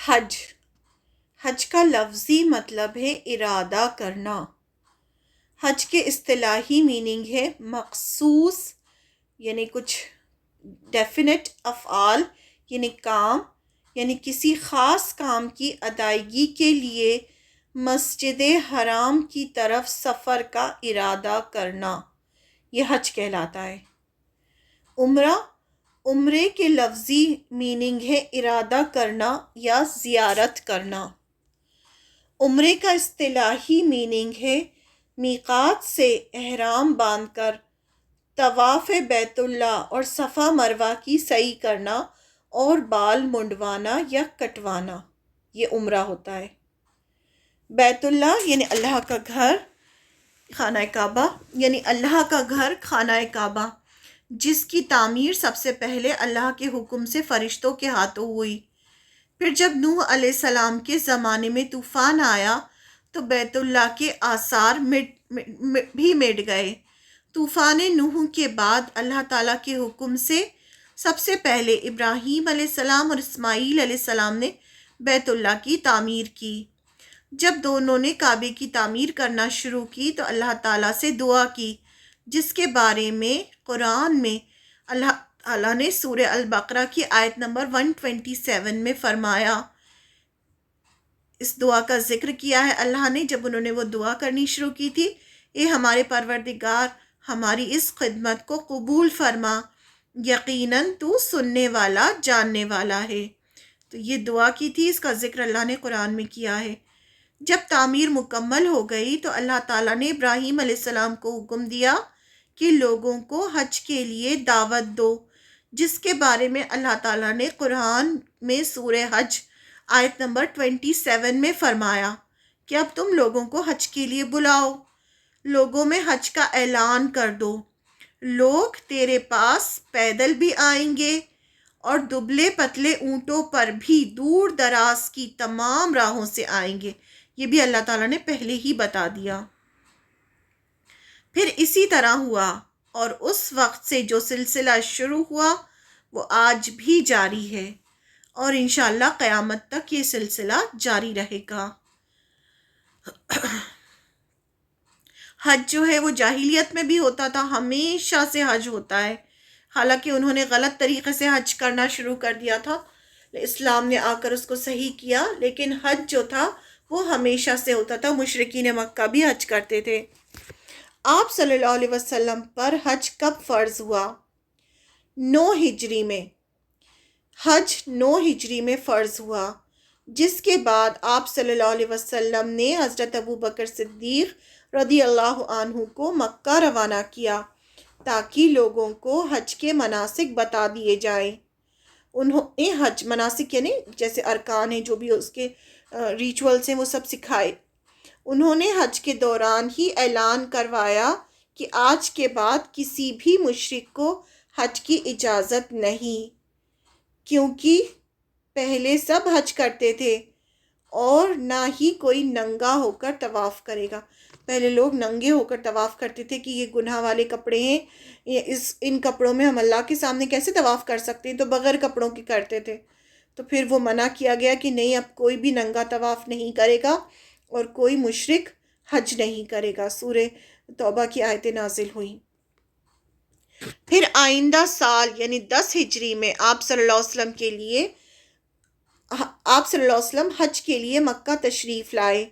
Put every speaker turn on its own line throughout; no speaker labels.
حج حج کا لفظی مطلب ہے ارادہ کرنا۔ حج کے اصطلاحی میننگ ہے مخصوص، یعنی کچھ ڈیفینٹ افعال، یعنی کام، یعنی کسی خاص کام کی ادائیگی کے لیے مسجد حرام کی طرف سفر کا ارادہ کرنا، یہ حج کہلاتا ہے۔ عمرے کے لفظی میننگ ہے ارادہ کرنا یا زیارت کرنا۔ عمرے کا اصطلاحی میننگ ہے میقات سے احرام باندھ کر طواف بیت اللہ اور صفا مروہ کی سعی کرنا اور بال منڈوانا یا کٹوانا، یہ عمرہ ہوتا ہے۔ بیت اللہ یعنی اللہ کا گھر، خانہ کعبہ یعنی اللہ کا گھر خانہ کعبہ، جس کی تعمیر سب سے پہلے اللہ کے حکم سے فرشتوں کے ہاتھوں ہوئی۔ پھر جب نوح علیہ السلام کے زمانے میں طوفان آیا تو بیت اللہ کے آثار بھی مٹ گئے۔ طوفان نوح کے بعد اللہ تعالیٰ کے حکم سے سب سے پہلے ابراہیم علیہ السلام اور اسماعیل علیہ السلام نے بیت اللہ کی تعمیر کی۔ جب دونوں نے کعبے کی تعمیر کرنا شروع کی تو اللہ تعالیٰ سے دعا کی، جس کے بارے میں قرآن میں اللہ تعالیٰ نے سورہ البقرہ کی آیت نمبر 127 میں فرمایا، اس دعا کا ذکر کیا ہے اللہ نے جب انہوں نے وہ دعا کرنی شروع کی تھی، اے ہمارے پروردگار، ہماری اس خدمت کو قبول فرما، یقیناً تو سننے والا جاننے والا ہے۔ تو یہ دعا کی تھی، اس کا ذکر اللہ نے قرآن میں کیا ہے۔ جب تعمیر مکمل ہو گئی تو اللہ تعالیٰ نے ابراہیم علیہ السلام کو حکم دیا کہ لوگوں کو حج کے لیے دعوت دو، جس کے بارے میں اللہ تعالیٰ نے قرآن میں سورہ حج آیت نمبر 27 میں فرمایا کہ اب تم لوگوں کو حج کے لیے بلاؤ، لوگوں میں حج کا اعلان کر دو، لوگ تیرے پاس پیدل بھی آئیں گے اور دبلے پتلے اونٹوں پر بھی دور دراز کی تمام راہوں سے آئیں گے۔ یہ بھی اللہ تعالیٰ نے پہلے ہی بتا دیا۔ پھر اسی طرح ہوا اور اس وقت سے جو سلسلہ شروع ہوا وہ آج بھی جاری ہے اور انشاءاللہ قیامت تک یہ سلسلہ جاری رہے گا۔ حج جو ہے وہ جاہلیت میں بھی ہوتا تھا، ہمیشہ سے حج ہوتا ہے، حالانکہ انہوں نے غلط طریقے سے حج کرنا شروع کر دیا تھا، اسلام نے آ کر اس کو صحیح کیا، لیکن حج جو تھا وہ ہمیشہ سے ہوتا تھا۔ مشرکین مکہ بھی حج کرتے تھے۔ آپ صلی اللہ علیہ وسلم پر حج کب فرض ہوا؟ 9 ہجری میں۔ حج 9 ہجری میں فرض ہوا، جس کے بعد آپ صلی اللہ علیہ وسلم نے حضرت ابوبکر صدیق رضی اللہ عنہ کو مکہ روانہ کیا تاکہ لوگوں کو حج کے مناسک بتا دیے جائیں۔ انہوں نے حج مناسک یعنی جیسے ارکان ہیں، جو بھی اس کے ریچولز ہیں، وہ سب سکھائے۔ انہوں نے حج کے دوران ہی اعلان کروایا کہ آج کے بعد کسی بھی مشرک کو حج کی اجازت نہیں، کیونکہ پہلے سب حج کرتے تھے اور نہ ہی کوئی ننگا ہو کر طواف کرے گا۔ پہلے لوگ ننگے ہو کر طواف کرتے تھے کہ یہ گناہ والے کپڑے ہیں، ان کپڑوں میں ہم اللہ کے سامنے کیسے طواف کر سکتے ہیں، تو بغیر کپڑوں کے کرتے تھے۔ تو پھر وہ منع کیا گیا کہ نہیں، اب کوئی بھی ننگا طواف نہیں کرے گا اور کوئی مشرک حج نہیں کرے گا۔ سورہ توبہ کی آیتیں نازل ہوئیں۔ پھر آئندہ سال یعنی 10 ہجری میں آپ صلی اللہ علیہ وسلم حج کے لیے مکہ تشریف لائے،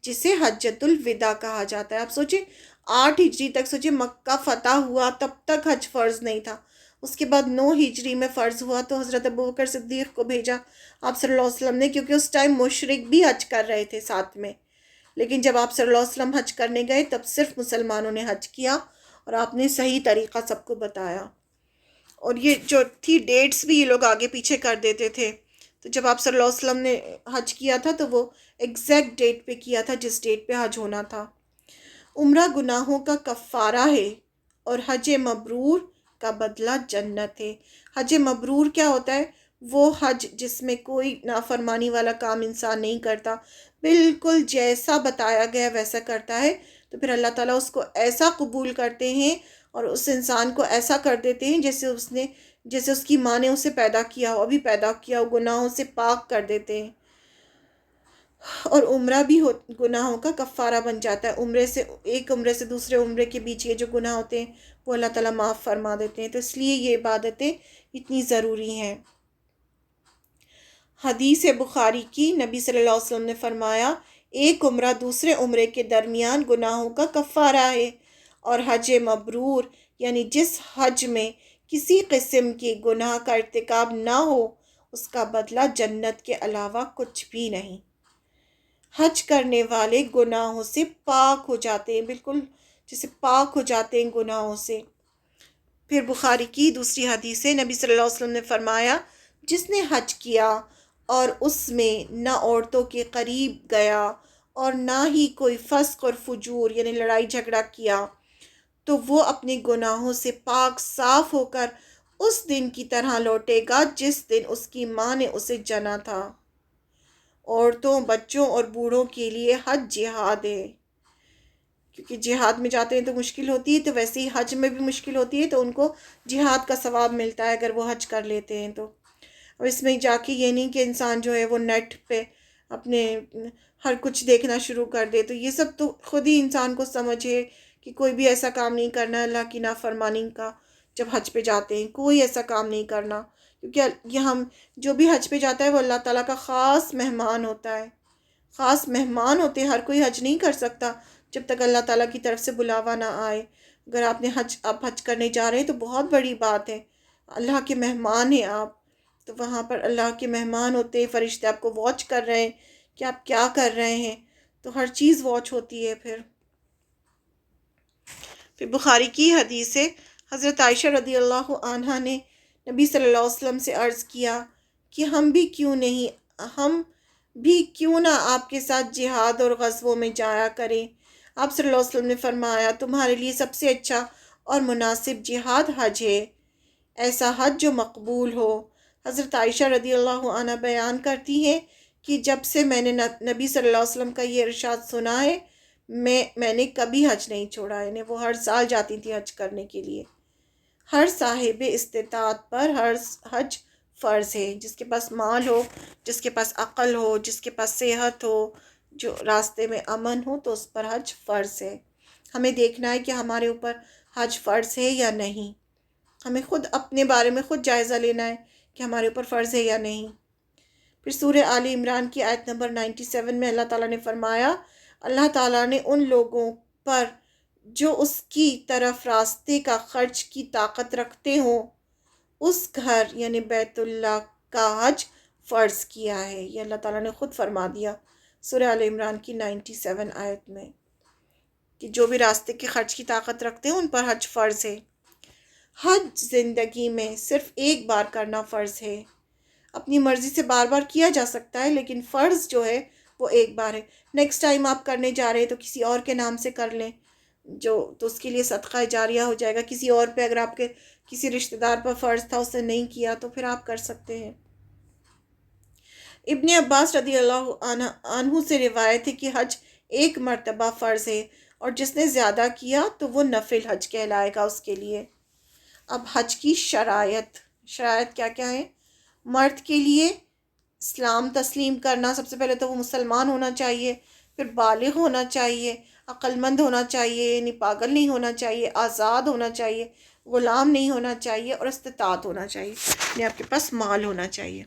جسے حجۃ الوداع کہا جاتا ہے۔ آپ سوچیں 8 ہجری تک، سوچیں مکہ فتح ہوا تب تک حج فرض نہیں تھا، اس کے بعد 9 ہجری میں فرض ہوا تو حضرت ابوبکر صدیق کو بھیجا آپ صلی اللہ علیہ وسلم نے، کیونکہ اس ٹائم مشرک بھی حج کر رہے تھے ساتھ میں۔ لیکن جب آپ صلی اللہ علیہ وسلم حج کرنے گئے تب صرف مسلمانوں نے حج کیا اور آپ نے صحیح طریقہ سب کو بتایا۔ اور یہ جو تھی ڈیٹس بھی یہ لوگ آگے پیچھے کر دیتے تھے، تو جب آپ صلی اللہ علیہ وسلم نے حج کیا تھا تو وہ ایگزیکٹ ڈیٹ پہ کیا تھا جس ڈیٹ پہ حج ہونا تھا۔ عمرہ گناہوں کا کفارہ ہے اور حج مبرور کا بدلہ جنت ہے۔ حج مبرور کیا ہوتا ہے؟ وہ حج جس میں کوئی نافرمانی والا کام انسان نہیں کرتا، بالکل جیسا بتایا گیا ویسا کرتا ہے، تو پھر اللہ تعالیٰ اس کو ایسا قبول کرتے ہیں اور اس انسان کو ایسا کر دیتے ہیں جیسے اس کی ماں نے اسے پیدا کیا ہو، ابھی پیدا کیا ہو، گناہوں سے پاک کر دیتے ہیں۔ اور عمرہ بھی گناہوں کا کفارہ بن جاتا ہے. عمرے سے ایک عمرے سے دوسرے عمرے کے بیچ کے جو گناہ ہوتے ہیں وہ اللہ تعالیٰ معاف فرما دیتے ہیں. تو اس لیے یہ عبادتیں اتنی ضروری ہیں. حدیث بخاری کی، نبی صلی اللہ علیہ وسلم نے فرمایا ایک عمرہ دوسرے عمرے کے درمیان گناہوں کا کفارہ ہے، اور حج مبرور یعنی جس حج میں کسی قسم کی گناہ کا ارتکاب نہ ہو اس کا بدلہ جنت کے علاوہ کچھ بھی نہیں. حج کرنے والے گناہوں سے پاک ہو جاتے ہیں، بالکل جیسے پاک ہو جاتے ہیں گناہوں سے. پھر بخاری کی دوسری حدیث ہے، نبی صلی اللہ علیہ وسلم نے فرمایا جس نے حج کیا اور اس میں نہ عورتوں کے قریب گیا اور نہ ہی کوئی فسق اور فجور یعنی لڑائی جھگڑا کیا تو وہ اپنے گناہوں سے پاک صاف ہو کر اس دن کی طرح لوٹے گا جس دن اس کی ماں نے اسے جنا تھا. عورتوں، بچوں اور بوڑھوں کے لیے حج جہاد ہے، کیونکہ جہاد میں جاتے ہیں تو مشکل ہوتی ہے، تو ویسے ہی حج میں بھی مشکل ہوتی ہے تو ان کو جہاد کا ثواب ملتا ہے اگر وہ حج کر لیتے ہیں تو. اور اس میں جا کے یہ نہیں کہ انسان جو ہے وہ نیٹ پہ اپنے ہر کچھ دیکھنا شروع کر دے. تو یہ سب تو خود ہی انسان کو سمجھے کہ کوئی بھی ایسا کام نہیں کرنا اللہ کی نافرمانی کا. جب حج پہ جاتے ہیں کوئی ایسا کام نہیں کرنا، کیونکہ یہ ہم جو بھی حج پہ جاتا ہے وہ اللہ تعالیٰ کا خاص مہمان ہوتا ہے. خاص مہمان ہوتے ہیں، ہر کوئی حج نہیں کر سکتا جب تک اللہ تعالیٰ کی طرف سے بلاوا نہ آئے. اگر آپ حج کرنے جا رہے ہیں تو بہت بڑی بات ہے، اللہ کے مہمان ہیں آپ. تو وہاں پر اللہ کے مہمان ہوتے ہیں، فرشتے آپ کو واچ کر رہے ہیں کہ آپ کیا کر رہے ہیں، تو ہر چیز واچ ہوتی ہے. پھر بخاری کی حدیث ہے، حضرت عائشہ رضی اللہ عنہا نے نبی صلی اللہ علیہ وسلم سے عرض کیا کہ ہم بھی کیوں نہ آپ کے ساتھ جہاد اور غزووں میں جایا کریں. آپ صلی اللہ علیہ وسلم نے فرمایا تمہارے لیے سب سے اچھا اور مناسب جہاد حج ہے، ایسا حج جو مقبول ہو. حضرت عائشہ رضی اللہ عنہ بیان کرتی ہیں کہ جب سے میں نے نبی صلی اللہ علیہ وسلم کا یہ ارشاد سنا ہے میں نے کبھی حج نہیں چھوڑا. یعنی وہ ہر سال جاتی تھی حج کرنے کے لیے. ہر صاحب استطاعت پر ہر حج فرض ہے، جس کے پاس مال ہو، جس کے پاس عقل ہو، جس کے پاس صحت ہو، جو راستے میں امن ہو، تو اس پر حج فرض ہے. ہمیں دیکھنا ہے کہ ہمارے اوپر حج فرض ہے یا نہیں. ہمیں خود اپنے بارے میں خود جائزہ لینا ہے کہ ہمارے اوپر فرض ہے یا نہیں. پھر سورہ آل عمران کی آیت نمبر 97 میں اللہ تعالیٰ نے فرمایا اللہ تعالیٰ نے ان لوگوں پر جو اس کی طرف راستے کا خرچ کی طاقت رکھتے ہوں اس گھر یعنی بیت اللہ کا حج فرض کیا ہے. یہ اللہ تعالیٰ نے خود فرما دیا سورہ آل عمران کی 97 آیت میں کہ جو بھی راستے کے خرچ کی طاقت رکھتے ہیں ان پر حج فرض ہے. حج زندگی میں صرف ایک بار کرنا فرض ہے. اپنی مرضی سے بار بار کیا جا سکتا ہے لیکن فرض جو ہے وہ ایک بار ہے. نیکسٹ ٹائم آپ کرنے جا رہے ہیں تو کسی اور کے نام سے کر لیں تو اس کے لیے صدقہ جاریہ ہو جائے گا. کسی اور پہ اگر آپ کے کسی رشتہ دار پر فرض تھا اس نے نہیں کیا تو پھر آپ کر سکتے ہیں. ابن عباس رضی اللہ عنہ سے روایت ہے کہ حج ایک مرتبہ فرض ہے اور جس نے زیادہ کیا تو وہ نفل حج کہلائے گا اس کے لیے. اب حج کی شرائط کیا کیا ہیں؟ مرد کے لیے اسلام تسلیم کرنا، سب سے پہلے تو وہ مسلمان ہونا چاہیے، پھر بالغ ہونا چاہیے، عقل مند ہونا چاہیے یعنی پاگل نہیں ہونا چاہیے، آزاد ہونا چاہیے، غلام نہیں ہونا چاہیے، اور استطاعت ہونا چاہیے یعنی آپ کے پاس مال ہونا چاہیے.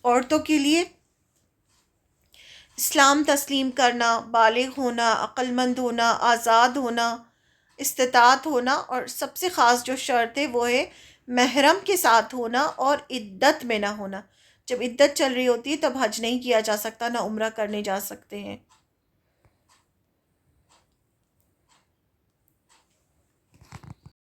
عورتوں کے لیے اسلام تسلیم کرنا، بالغ ہونا، عقل مند ہونا، آزاد ہونا، استطاعت ہونا، اور سب سے خاص جو شرط ہے وہ ہے محرم کے ساتھ ہونا اور عدت میں نہ ہونا. جب عدت چل رہی ہوتی ہے تب حج نہیں کیا جا سکتا، نہ عمرہ کرنے جا سکتے ہیں.